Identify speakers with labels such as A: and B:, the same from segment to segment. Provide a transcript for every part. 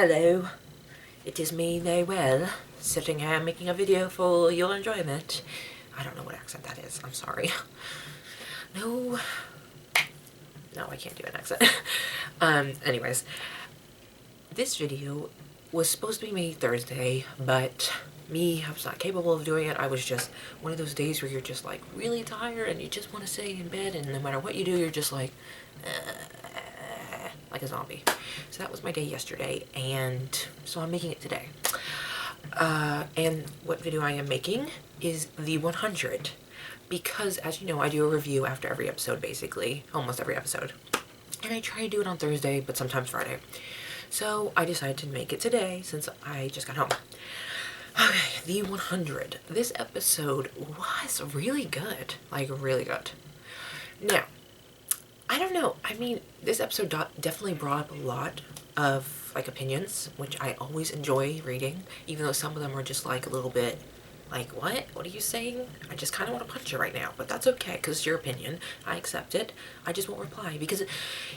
A: Hello, it is me, Noel, sitting here making a video for your enjoyment. I don't know what accent that is, I'm sorry. No, I can't do an accent. Anyways, this video was supposed to be made Thursday, but I was not capable of doing it. I was just one of those days where you're just like really tired and you just want to stay in bed, and no matter what you do, you're just like a zombie. So that was my day yesterday, and so I'm making it today. And what video I am making is the 100, because as you know, I do a review after every episode, basically, almost every episode. And I try to do it on Thursday, but sometimes Friday. So I decided to make it today since I just got home. Okay, the 100. This episode was really good, like really good. Now, I don't know. I mean, this episode definitely brought up a lot of like opinions, which I always enjoy reading, even though some of them are just like a little bit like, what? What are you saying? I just kind of want to punch you right now, but that's okay because it's your opinion. I accept it. I just won't reply because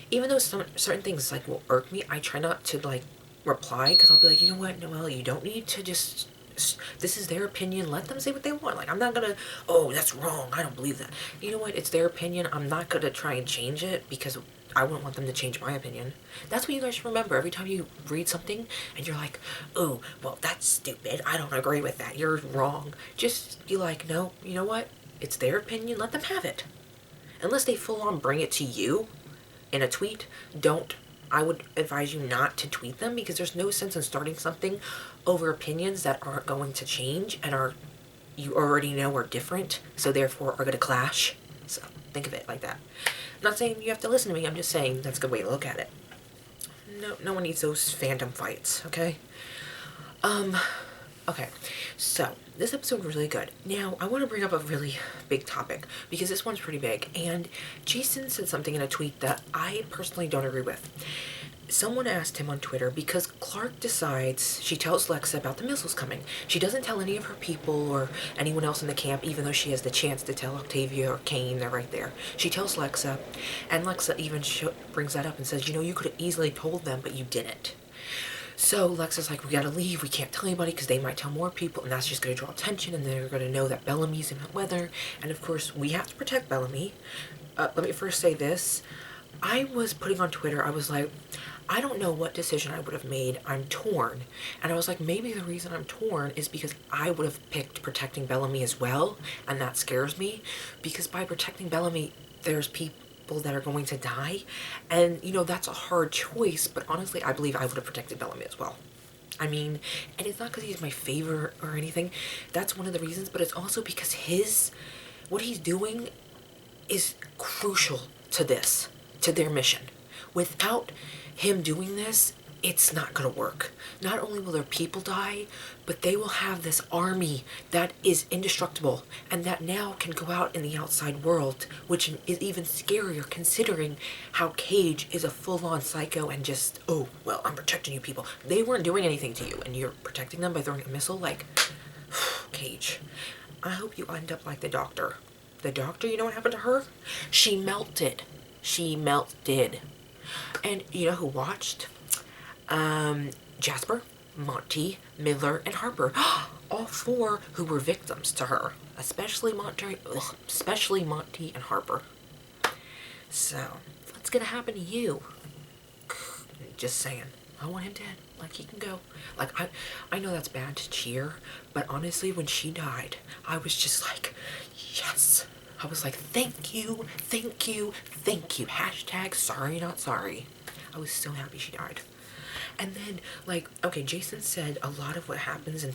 A: even though certain things like will irk me, I try not to like reply because I'll be like, you know what, Noelle, you don't need to just. This is their opinion. Let them say what they want. Like, I'm not gonna, oh, that's wrong. I don't believe that. You know what? It's their opinion. I'm not gonna try and change it because I wouldn't want them to change my opinion. That's what you guys should remember. Every time you read something and you're like, oh, well, that's stupid. I don't agree with that. You're wrong. Just be like, no, you know what? It's their opinion. Let them have it. Unless they full on bring it to you in a tweet, don't. I would advise you not to tweet them because there's no sense in starting something over opinions that aren't going to change and you already know are different, so therefore are going to clash. So think of it like that. I'm not saying you have to listen to me, I'm just saying that's a good way to look at it. No one needs those fandom fights, okay? Okay, so this episode was really good. Now, I want to bring up a really big topic because this one's pretty big, and Jason said something in a tweet that I personally don't agree with. Someone asked him on Twitter because Clarke decides, she tells Lexa about the missiles coming. She doesn't tell any of her people or anyone else in the camp, even though she has the chance to tell Octavia or Kane, they're right there. She tells Lexa, and Lexa even brings that up and says, you know, you could have easily told them, but you didn't. So Lexa's like, we gotta leave, we can't tell anybody because they might tell more people and that's just gonna draw attention and they're gonna know that Bellamy's in hot weather. And of course, we have to protect Bellamy. Let me first say this. I was putting on Twitter, I was like, I don't know what decision I would have made. I'm torn. And I was like, maybe the reason I'm torn is because I would have picked protecting Bellamy as well, and that scares me because by protecting Bellamy, there's people that are going to die, and you know that's a hard choice, but honestly I believe I would have protected Bellamy as well. I mean, and it's not because he's my favorite or anything, that's one of the reasons, but it's also because what he's doing is crucial to their mission. Without him doing this, it's not gonna work. Not only will their people die, but they will have this army that is indestructible and that now can go out in the outside world, which is even scarier considering how Cage is a full-on psycho and just, oh, well, I'm protecting you people. They weren't doing anything to you and you're protecting them by throwing a missile? Like, Cage, I hope you end up like the Doctor. The Doctor, you know what happened to her? She melted. She melted. And you know who watched? Jasper, Monty, Miller, and Harper. All four who were victims to her. Especially Monty and Harper. So, what's gonna happen to you? Just saying. I want him dead. Like, he can go. Like, I know that's bad to cheer, but honestly, when she died, I was just like, yes. I was like, thank you, thank you, thank you. Hashtag sorry, not sorry. I was so happy she died. And then, like, okay, Jason said a lot of what happens in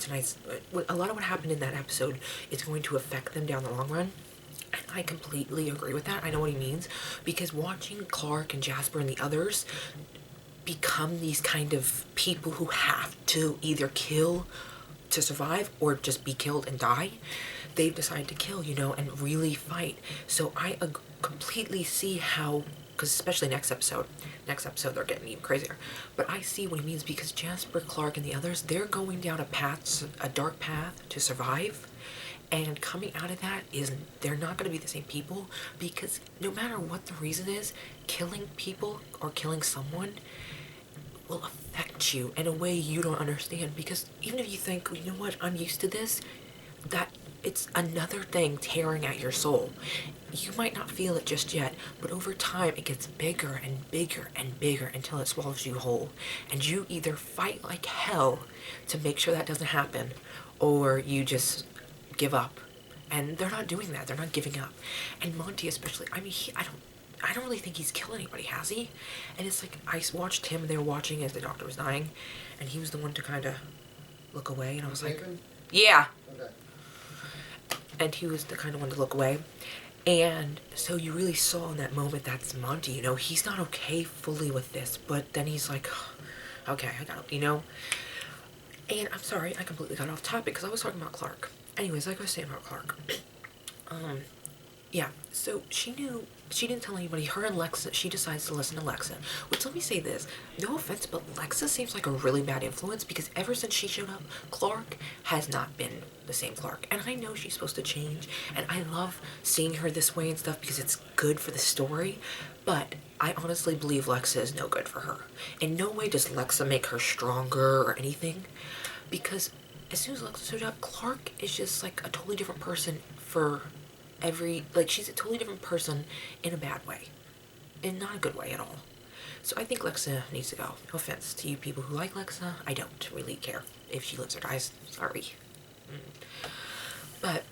A: a lot of what happened in that episode is going to affect them down the long run. And I completely agree with that. I know what he means. Because watching Clarke and Jasper and the others become these kind of people who have to either kill to survive or just be killed and die, they've decided to kill, you know, and really fight. So I completely see how, because especially next episode they're getting even crazier. But I see what he means because Jasper, Clarke, and the others, they're going down a dark path to survive. And coming out of that they're not going to be the same people because no matter what the reason is, killing people or killing someone will affect crush you in a way you don't understand, because even if you think, you know what, I'm used to this, that it's another thing tearing at your soul. You might not feel it just yet, but over time it gets bigger and bigger and bigger until it swallows you whole. And you either fight like hell to make sure that doesn't happen, or you just give up. And they're not doing that. They're not giving up. And Monty especially, I mean, I don't really think he's killed anybody, has he? And it's like, I watched him, they were watching as the doctor was dying, and he was the one to kind of look away, and I was like, yeah.
B: Okay.
A: And he was the kind of one to look away. And so you really saw in that moment, that's Monty, you know, he's not okay fully with this, but then he's like, okay, I got it, you know? And I'm sorry, I completely got off topic because I was talking about Clark. Anyways, like I was saying about Clark. Yeah, so she didn't tell anybody. Her and Lexa, she decides to listen to Lexa. Which, let me say this, no offense, but Lexa seems like a really bad influence, because ever since she showed up, Clark has not been the same Clark. And I know she's supposed to change, and I love seeing her this way and stuff because it's good for the story, but I honestly believe Lexa is no good for her. In no way does Lexa make her stronger or anything, because as soon as Lexa showed up, Clark is just like a totally different person for she's a totally different person in a bad way. In not a good way at all. So I think Lexa needs to go. No offense to you people who like Lexa. I don't really care if she lives or dies. Sorry. But,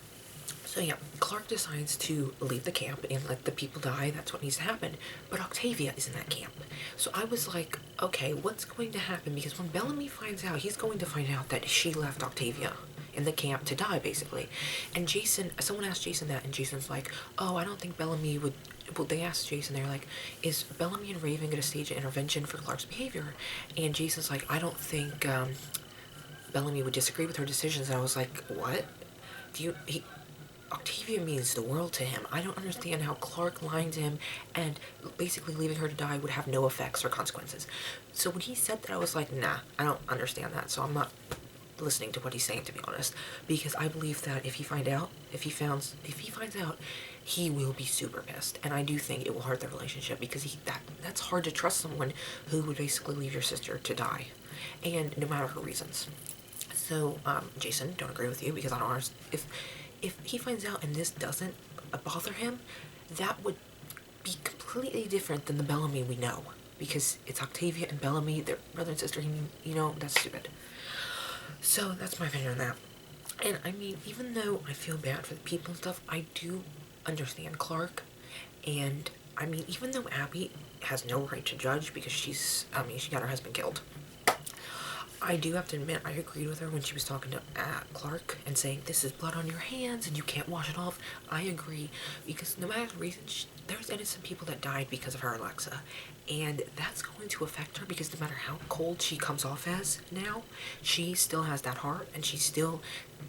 A: so yeah, Clark decides to leave the camp and let the people die. That's what needs to happen. But Octavia is in that camp. So I was like, okay, what's going to happen? Because when Bellamy finds out, he's going to find out that she left Octavia in the camp to die, basically. And Jason, someone asked Jason that, and Jason's like, oh, I don't think Bellamy would, well, they asked Jason, they're like, is Bellamy and Raven going to stage an intervention for Clark's behavior? And Jason's like, I don't think Bellamy would disagree with her decisions. And I was like, what? Octavia means the world to him. I don't understand how Clark lying to him and basically leaving her to die would have no effects or consequences. So when he said that, I was like, nah, I don't understand that. So I'm not listening to what he's saying, to be honest, because I believe that if he finds out, he will be super pissed, and I do think it will hurt their relationship, because that's hard to trust someone who would basically leave your sister to die, and no matter her reasons. So Jason, don't agree with you, because I don't understand. If he finds out and this doesn't bother him, that would be completely different than the Bellamy we know, because it's Octavia and Bellamy, they're brother and sister, you know, that's stupid. So that's my opinion on that. And I mean, even though I feel bad for the people and stuff, I do understand Clark. And I mean, even though Abby has no right to judge because she got her husband killed, I do have to admit, I agreed with her when she was talking to Clark and saying, this is blood on your hands and you can't wash it off. I agree, because no matter the reason, there's innocent people that died because of her, Alexa. And that's going to affect her, because no matter how cold she comes off as now, she still has that heart, and she still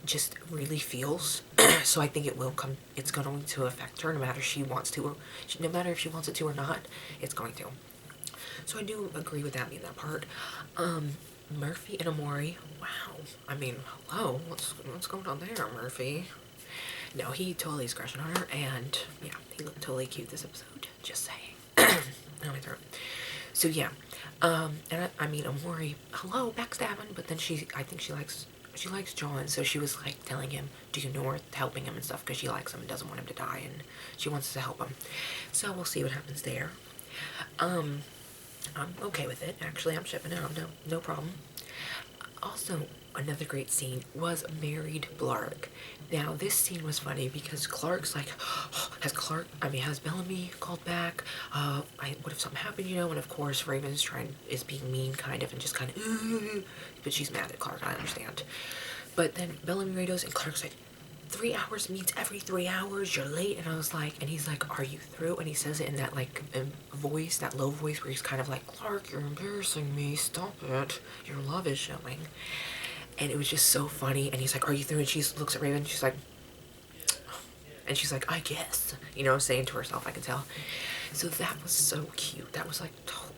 A: just really feels. So I think it's going to affect her no matter if she wants it to or not, it's going to. So I do agree with Abby in that part. Murphy and Amori, wow. I mean, hello, what's going on there, Murphy? No, he totally is crushing on her, and yeah, he looked totally cute this episode, just saying. Oh, my throat. So yeah, and I mean, Amori, hello, backstabbing, but then I think she likes John, so she was like telling him due north, helping him and stuff, because she likes him and doesn't want him to die, and she wants to help him. So we'll see what happens there. I'm okay with it, actually. I'm shipping it out, no problem. Also, another great scene was Married Blarg. Now, this scene was funny because Clark's like, has Bellamy called back? What if something happened, you know? And of course, Raven's is being mean, kind of, and just kind of, but she's mad at Clark, I understand. But then Bellamy radios, and Clark's like, 3 hours means every 3 hours, you're late. And I was like, and he's like, are you through? And he says it in that like voice, that low voice where he's kind of like, Clark, you're embarrassing me, stop it, your love is showing. And it was just so funny. And he's like, are you through? And she looks at Raven, and she's like, I guess, you know, saying to herself, I can tell. So that was so cute. That was like,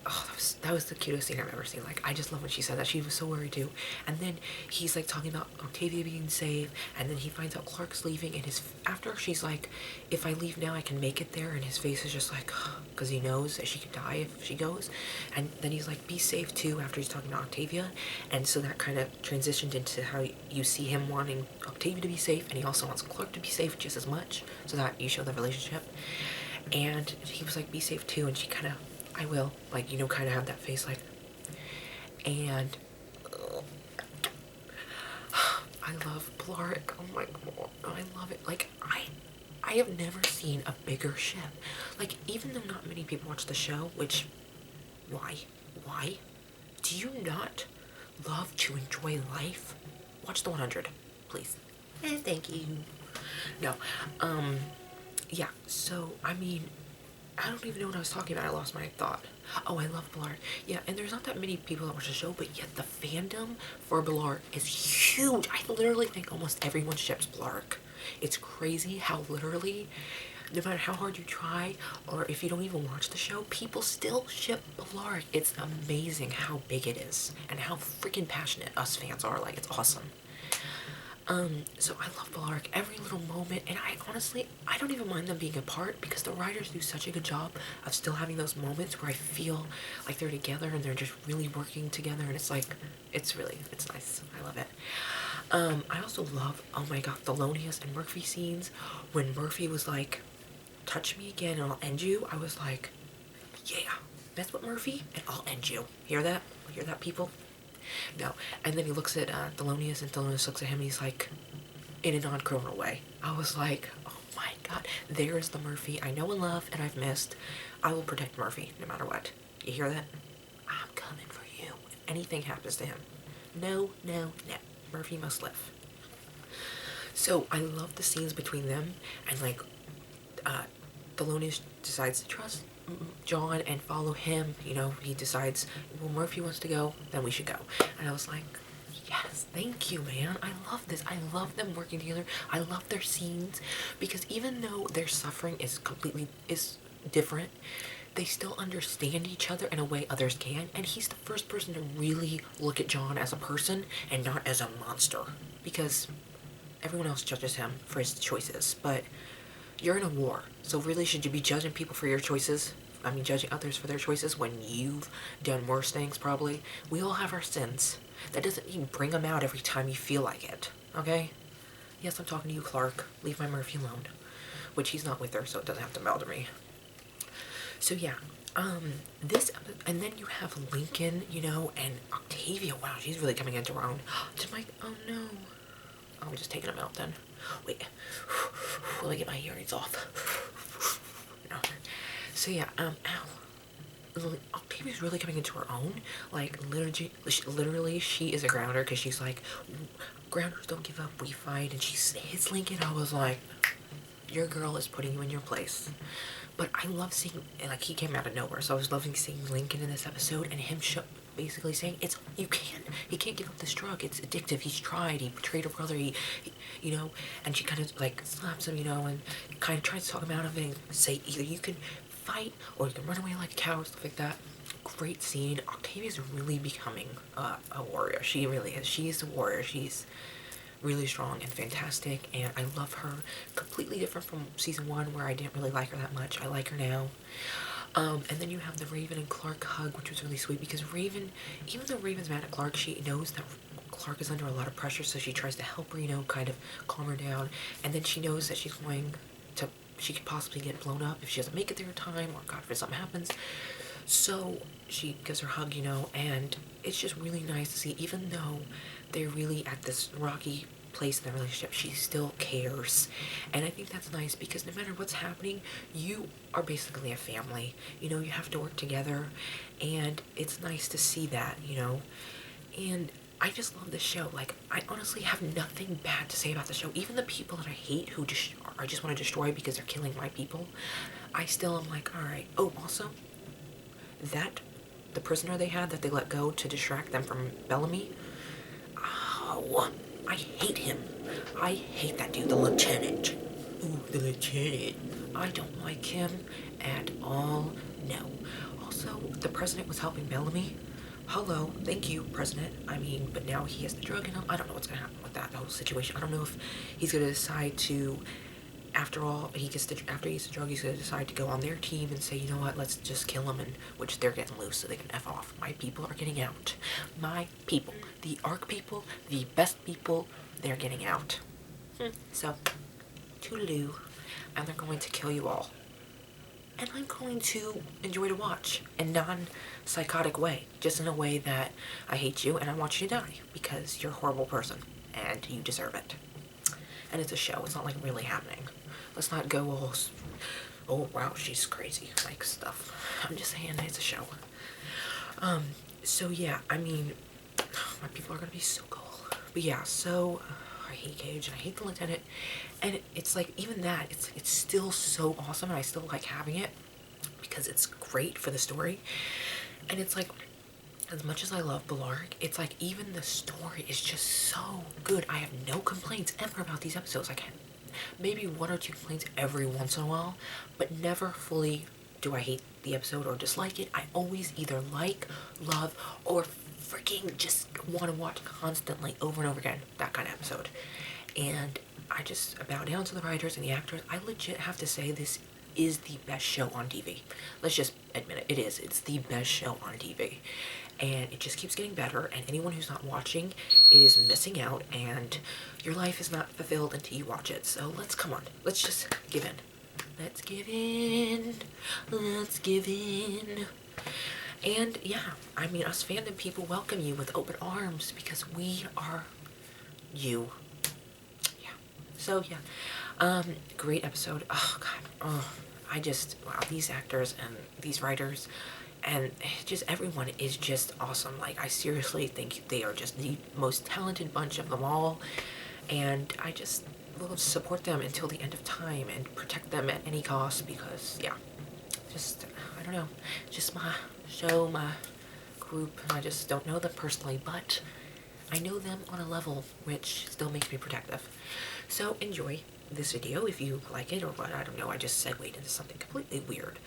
A: oh, that was the cutest thing I've ever seen. Like, I just love when she said that. She was so worried too. And then he's like talking about Octavia being safe, and then he finds out Clark's leaving, and after she's like, if I leave now, I can make it there, and his face is just like, because he knows that she could die if she goes. And then he's like, be safe too, after he's talking to Octavia. And so that kind of transitioned into how you see him wanting Octavia to be safe, and he also wants Clark to be safe just as much, so that you show the relationship. And he was like, be safe too, and she kind of, I will, like, you know, kind of have that face, like, and I love Blarick. Oh my god, I love it. Like, I have never seen a bigger ship. Like, even though not many people watch the show, which, why? Do you not love to enjoy life? Watch the 100, please. Thank you. No, yeah, so, I mean, I don't even know what I was talking about. I lost my thought. Oh, I love Ballard. Yeah, and there's not that many people that watch the show, but yet the fandom for Ballard is huge. I literally think almost everyone ships Blark. It's crazy how literally, no matter how hard you try, or if you don't even watch the show, people still ship Blark. It's amazing how big it is, and how freaking passionate us fans are. Like, it's awesome. So I love Blark every little moment, and I honestly, I don't even mind them being apart, because the writers do such a good job of still having those moments where I feel like they're together and they're just really working together, and it's like, it's nice. I love it. I also love, oh my god, Thelonious and Murphy scenes. When Murphy was like, touch me again and I'll end you, I was like, yeah, mess with Murphy and I'll end you. Hear that? Hear that, people? No. And then he looks at Thelonious, and Thelonious looks at him, and he's like, in a non-criminal way. I was like, oh my god, there's the Murphy I know and love and I've missed. I will protect Murphy no matter what. You hear that? I'm coming for you if anything happens to him. No. Murphy must live. So I love the scenes between them, and like, Thelonious decides to trust John and follow him. You know, he decides, well, Murphy wants to go, then we should go. And I was like, yes, thank you, man. I love this. I love them working together. I love their scenes, because even though their suffering is different, they still understand each other in a way others can. And he's the first person to really look at John as a person and not as a monster, because everyone else judges him for his choices, but you're in a war, so really, should you be judging people for your choices? I mean, judging others for their choices when you've done worse things, probably? We all have our sins. That doesn't mean bring them out every time you feel like it, okay? Yes, I'm talking to you, Clark. Leave my Murphy alone. Which he's not with her, so it doesn't have to bother me. So yeah, and then you have Lincoln, you know, and Octavia. Wow, she's really coming into her own. Just like, oh no. I'm just taking them out then. Wait, let me get my earrings off. No. So yeah, Octavia's really coming into her own. Like, literally, she is a grounder, because she's like, grounders don't give up, we fight, and she hits Lincoln. I was like, your girl is putting you in your place. But I love seeing, like, he came out of nowhere, so I was loving seeing Lincoln in this episode, and him basically saying, he can't give up this drug, it's addictive, he's tried, he betrayed her brother, he you know, and she kind of, like, slaps him, you know, and kind of tries to talk him out of it, and say, either you can fight, or you can run away like a cow, stuff like that. Great scene. Octavia's really becoming a warrior. She really is. She's a warrior. She's really strong and fantastic, and I love her. Completely different from season 1, where I didn't really like her that much. I like her now. And then you have the Raven and Clark hug, which was really sweet, because Raven, even though Raven's mad at Clark, she knows that Clark is under a lot of pressure, so she tries to help her, you know, kind of calm her down. And then she knows that she could possibly get blown up if she doesn't make it there in time, or God forbid something happens. So she gives her a hug, you know, and it's just really nice to see, even though they're really at this rocky place in their relationship, she still cares. And I think that's nice, because no matter what's happening, you are basically a family. You know, you have to work together, and it's nice to see that, you know. And I just love this show. Like, I honestly have nothing bad to say about the show. Even the people that I hate, who I just want to destroy because they're killing my people, I still am like, alright. Oh, also, the prisoner they had that they let go to distract them from Bellamy, oh, I hate him. I hate that dude, the lieutenant. ooh, the lieutenant. I don't like him at all. No. Also, the president was helping Bellamy. Hello, thank you, president. I mean, but now he has the drug in him. I don't know what's gonna happen with that whole situation. I don't know if he's gonna decide to, after all, after he gets the drug, he's gonna decide to go on their team and say, you know what, let's just kill him, and which they're getting loose so they can F off. My people are getting out. My people, the ARC people, the best people, they're getting out. So, toodaloo, and they're going to kill you all. And I'm going to enjoy to watch in non-psychotic way, just in a way that I hate you and I want you to die because you're a horrible person and you deserve it. And it's a show, it's not like really happening. Let's not go all, oh wow, she's crazy, like stuff. I'm just saying it's a show. So yeah, I mean, my people are gonna be so cool. But yeah, so I hate Cage and I hate the lieutenant, and it's like even that, it's still so awesome, and I still like having it because it's great for the story. And it's like, as much as I love Bellark, it's like even the story is just so good. I have no complaints ever about these episodes. I can maybe one or two complaints every once in a while, but never fully do I hate the episode or dislike it. I always either like, love, or freaking just want to watch constantly over and over again, that kind of episode. And I just bow down to the writers and the actors. I legit have to say this is the best show on TV. Let's just admit it. It is. It's the best show on TV. And it just keeps getting better, and anyone who's not watching is missing out, and your life is not fulfilled until you watch it. So come on. Let's just give in. Let's give in. Let's give in. And yeah, I mean, us fandom people welcome you with open arms because we are you. Yeah. So yeah, great episode. Oh god. Oh, wow, these actors and these writers and just everyone is just awesome. Like, I seriously think they are just the most talented bunch of them all, and I just will support them until the end of time and protect them at any cost because yeah, just I don't know, just my show, my group. I just don't know them personally, but I know them on a level which still makes me protective. So enjoy this video if you like it or what, I don't know, I just segued into something completely weird.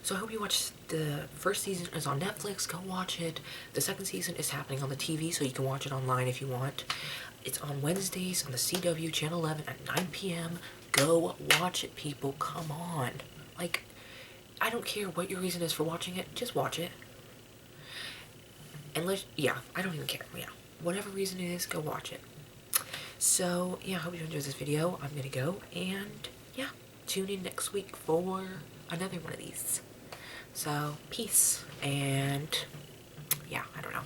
A: So I hope you watch. The first season is on Netflix, go watch it. The second season is happening on the TV, so you can watch it online if you want. It's on Wednesdays on the CW Channel 11 at 9 p.m. Go watch it, people, come on. Like, I don't care what your reason is for watching it, just watch it. Unless, yeah, I don't even care, yeah. Whatever reason it is, go watch it. So, yeah, I hope you enjoyed this video. I'm gonna go, and yeah, tune in next week for another one of these. So, peace, and yeah, I don't know.